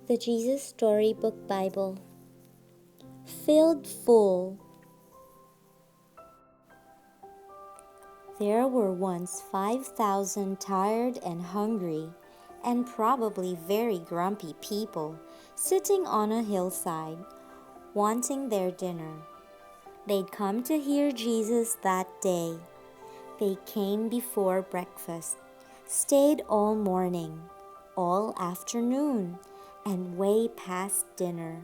The Jesus Storybook Bible. Filled full. There were once 5,000 tired and hungry, and probably very grumpy people sitting on a hillside, wanting their dinner. They'd come to hear Jesus that day. They came before breakfast, stayed all morning, all afternoon, and way past dinner.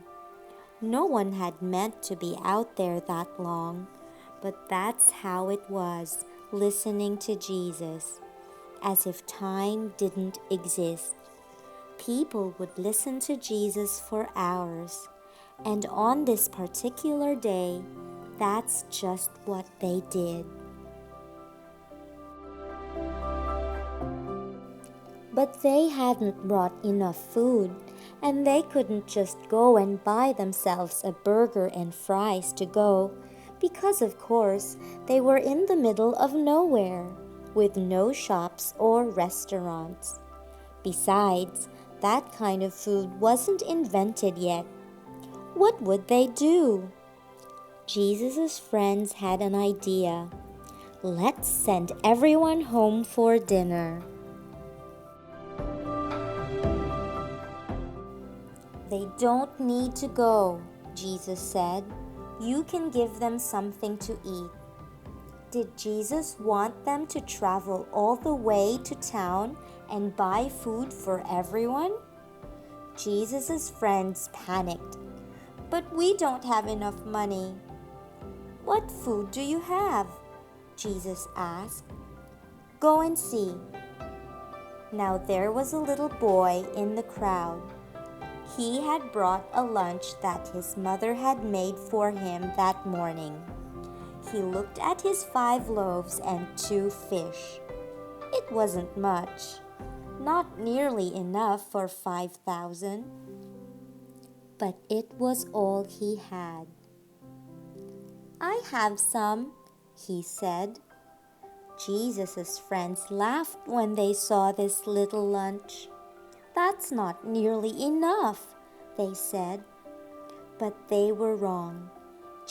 No one had meant to be out there that long, but that's how it was, listening to Jesus, as if time didn't exist. People would listen to Jesus for hours, and on this particular day, that's just what they did. But they hadn't brought enough food, and they couldn't just go and buy themselves a burger and fries to go, because of course they were in the middle of nowhere, with no shops or restaurants. Besides, that kind of food wasn't invented yet. What would they do? Jesus' friends had an idea. Let's send everyone home for dinner. They don't need to go, Jesus said. You can give them something to eat. Did Jesus want them to travel all the way to town and buy food for everyone? Jesus' friends panicked. But we don't have enough money. What food do you have? Jesus asked. Go and see. Now there was a little boy in the crowd. He had brought a lunch that his mother had made for him that morning. He looked at his 5 loaves and 2 fish. It wasn't much, not nearly enough for 5,000, but it was all he had. I have some, he said. Jesus' friends laughed when they saw this little lunch. That's not nearly enough, they said. But they were wrong.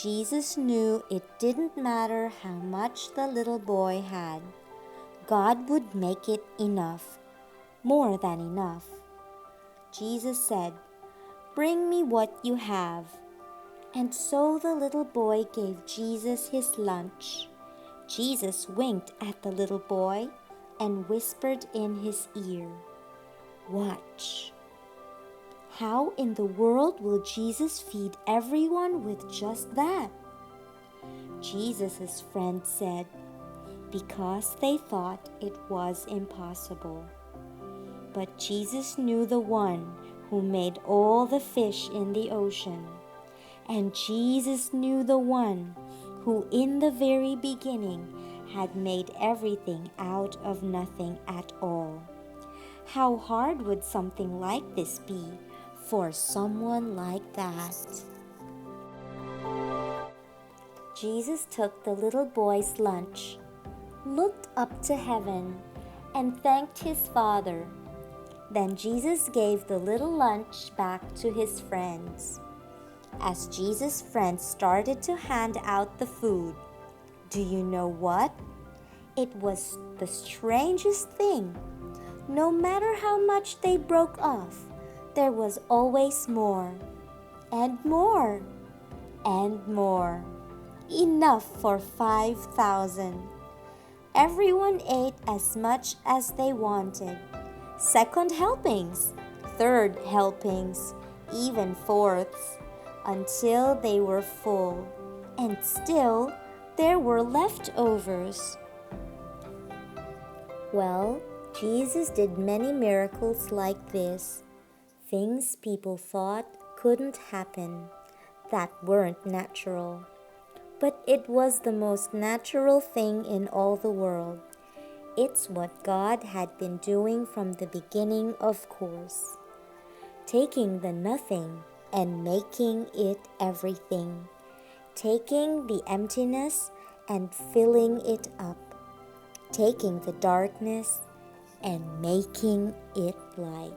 Jesus knew it didn't matter how much the little boy had. God would make it enough, more than enough. Jesus said, Bring me what you have. And so the little boy gave Jesus his lunch. Jesus winked at the little boy and whispered in his ear, Watch. How in the world will Jesus feed everyone with just that? Jesus' friend said, because they thought it was impossible. But Jesus knew the one who made all the fish in the ocean. And Jesus knew the one who in the very beginning had made everything out of nothing at all. How hard would something like this be for someone like that? Jesus took the little boy's lunch, looked up to heaven, and thanked his Father. Then Jesus gave the little lunch back to his friends. As Jesus' friends started to hand out the food, do you know what? It was the strangest thing. No matter how much they broke off, there was always more, and more, and more. Enough for 5,000. Everyone ate as much as they wanted. Second helpings, third helpings, even fourths, until they were full. And still, there were leftovers. Well, Jesus did many miracles like this, things people thought couldn't happen, that weren't natural. But it was the most natural thing in all the world. It's what God had been doing from the beginning, of course. Taking the nothing and making it everything. Taking the emptiness and filling it up. Taking the darkness and making it light.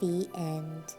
The end.